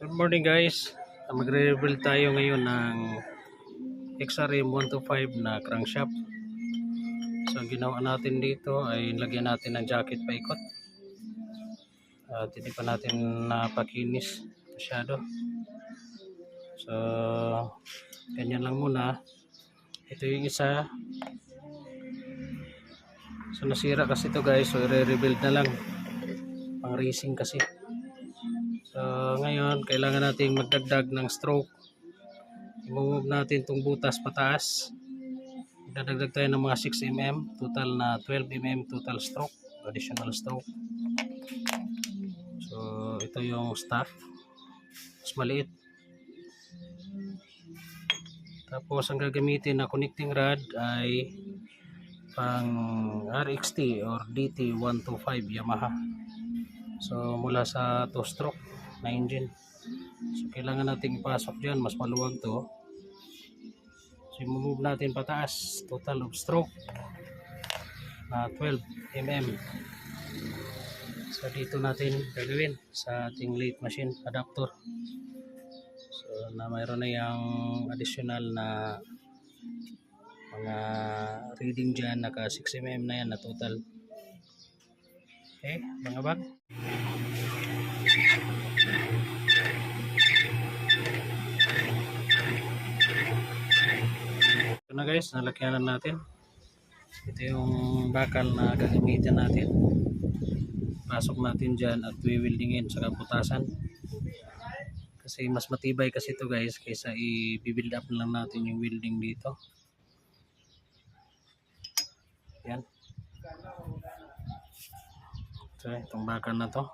Good morning guys. Magre-rebuild tayo ngayon ng XRM 125 na crankshaft. So ang ginawa natin dito ay lagyan natin ng jacket paikot. At hindi pa natin napakinis masyado. So ganyan lang muna. Ito yung isa. So nasira kasi ito guys. So i-rebuild na lang. Pang racing kasi. So ngayon kailangan nating magdagdag ng stroke. I-move natin itong butas pataas. Dadagdag tayo ng mga 6 mm. Total na 12 mm total stroke. Additional stroke. So ito yung stock. Mas maliit. Tapos ang gagamitin na connecting rod ay pang RXT or DT125 Yamaha. So mula sa 2 stroke na engine. So kailangan natin ipasok dyan. Mas maluwag to. So i-move natin pataas. Total of stroke na 12 mm. So dito natin gagawin sa ating lathe machine adapter. So na mayroon na yung additional na mga reading dyan. Naka 6 mm na yan na total. Okay mga bag. Ito na guys, nalakyanan natin. Ito yung bakal na gagamitin natin. Pasok natin dyan at wiwildingin sa kaputasan. Kasi mas matibay kasi ito guys kaysa i-build up lang natin yung welding dito. Yan. So itong bakal na to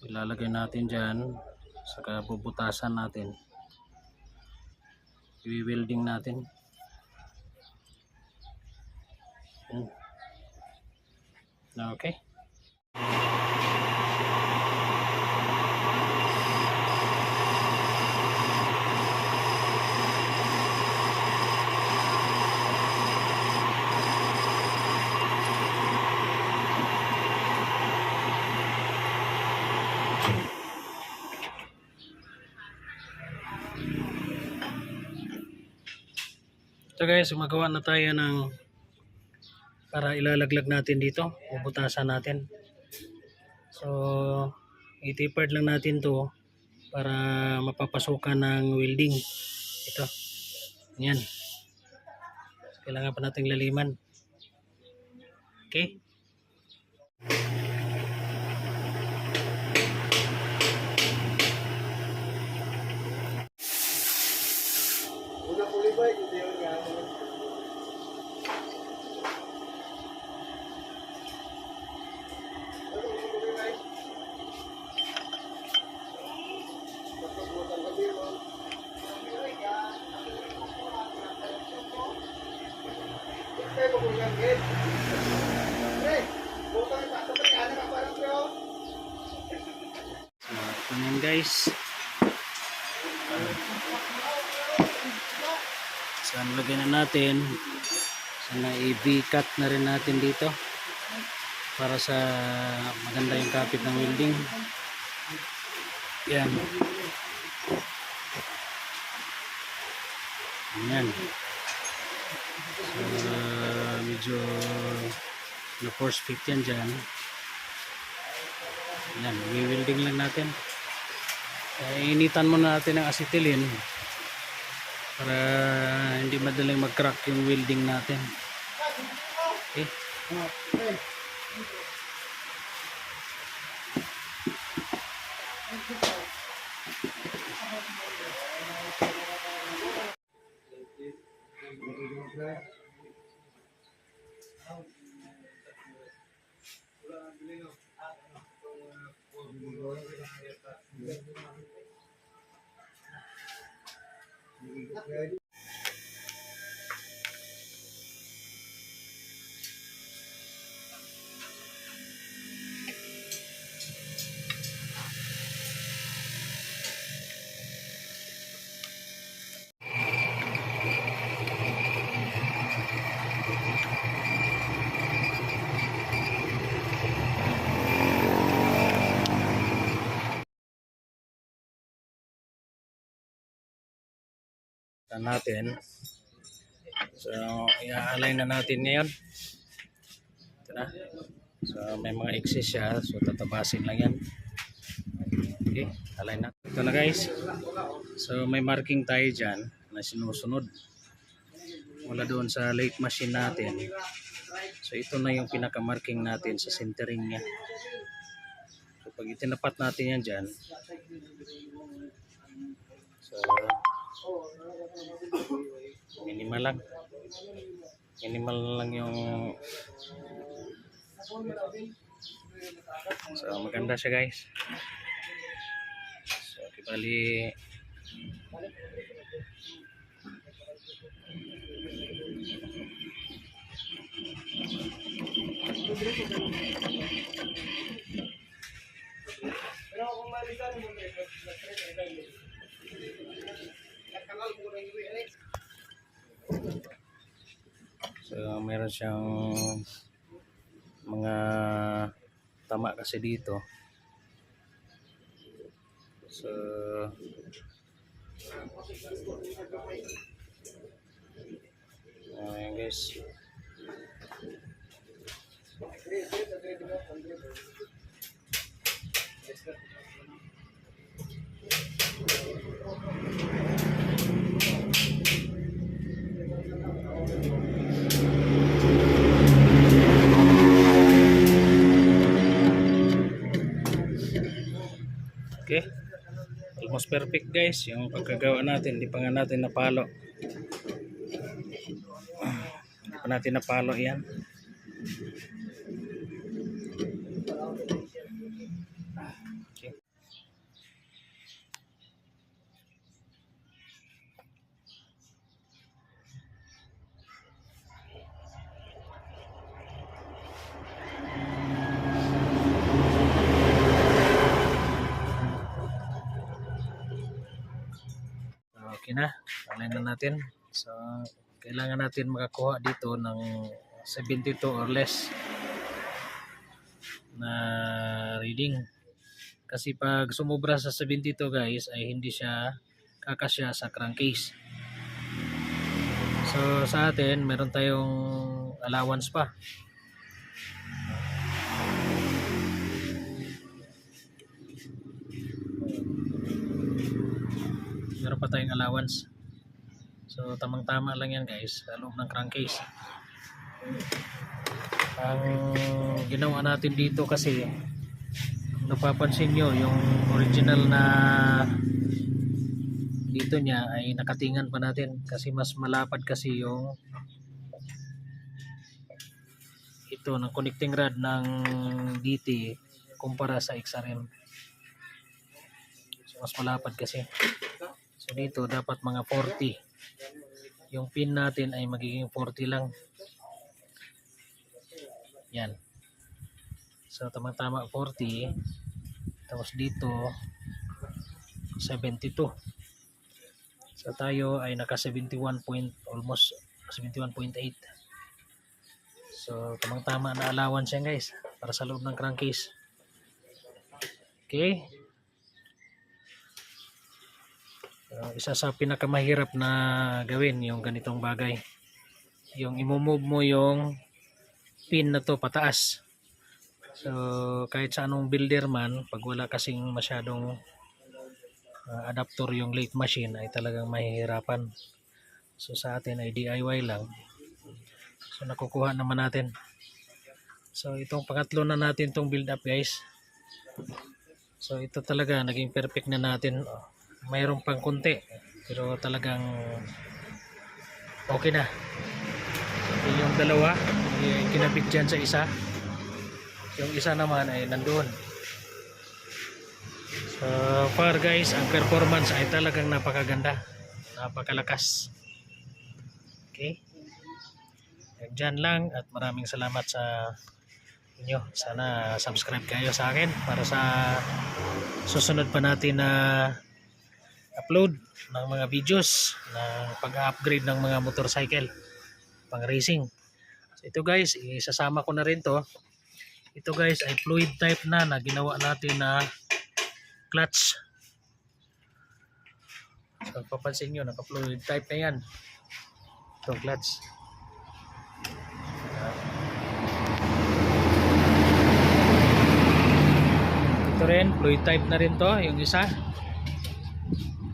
ilalagay natin dyan sa kapuputasan natin. I-welding natin. Okay. So guys, magawa na tayo ng para ilalaglag natin dito, bubutasan natin. So i-tapered lang natin to para mapapasukan ng welding. Ito. Yan. Kailangan pa nating laliman. Okay? So yan guys. So lagyan na natin. Sana i-V-cut na rin natin dito para sa maganda yung kapit ng welding. Yan. Yan. So medyo na force fit yan dyan. Yan, i-welding lang natin. Initan muna natin ng acetylene para hindi madaling mag-crack yung welding natin. Okay. na natin. So i-align na natin ngayon. Ito na. So may mga excess siya, so tatabasin lang yan. Okay, align na. Ito na guys. So may marking tayo dyan na sinusunod mula doon sa late machine natin. So ito na yung pinaka-marking natin sa centering niya. So pag itinapat natin yan dyan, so minimal lang yung, so maganda siya guys. So kibali so meron siyang mga tama kasi dito. So ayan guys. Okay, almost perfect guys yung pagkagawa natin. Hindi pa nga natin napalo, yan. Okay. Okay na, align na natin. So kailangan natin makakuha dito ng 72 or less na reading. Kasi pag sumobra sa 72 guys ay hindi siya kakasya sa crankcase. So sa atin meron tayong allowance pa. Meron pa tayong allowance. So tamang-tama lang yan guys sa loob ng crankcase. Ang ginawa natin dito kasi, napapansin nyo yung original na dito niya ay nakatingan pa natin kasi mas malapad kasi yung ito ng connecting rod ng DT kumpara sa XRM. So mas malapad kasi. So dito dapat mga 40. Yung pin natin ay magiging 40 lang. Yan. So tamang-tama 40. Tapos dito 72. So tayo ay naka 71 point, almost 71.8. So tamang-tama na allowance yan guys para sa loob ng crankcase. Okay. Isa sa pinakamahirap na gawin yung ganitong bagay, yung i-move mo yung pin na to pataas. So kahit sa anong builder man, pag wala kasing masyadong adapter yung late machine ay talagang mahihirapan. So sa atin ay DIY lang, so nakukuha naman natin. So itong pangatlo na natin tong build up guys. So ito talaga naging perfect na natin. Mayroon pang konti pero talagang okay na. Yung dalawa kinabit dyan sa isa, yung isa naman ay nandoon. So far guys, ang performance ay talagang napakaganda, napakalakas. Okay, dyan lang at maraming salamat sa inyo. Sana subscribe kayo sa akin para sa susunod pa natin na upload ng mga videos ng pag-upgrade ng mga motorcycle pang racing. So ito guys, isasama ko na rin to. Ito guys ay fluid type na ginawa natin na clutch. Kung papansin nyo, naka-fluid type na yan. Itong clutch. Ito rin, fluid type na rin to, yung isa.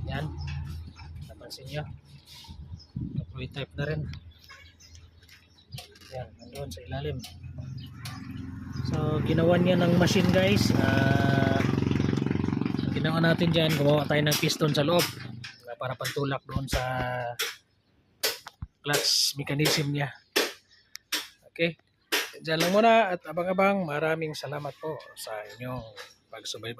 Yan. Napansin nyo. Fluid type na rin. Yan, nandoon sa ilalim. So, ginawa niya ng machine guys. Ginawa natin dyan, gumawa tayo ng piston sa loob para pantulak doon sa clutch mechanism niya. Okay. Diyan lang muna at abang-abang. Maraming salamat po sa inyong pagsubaybay.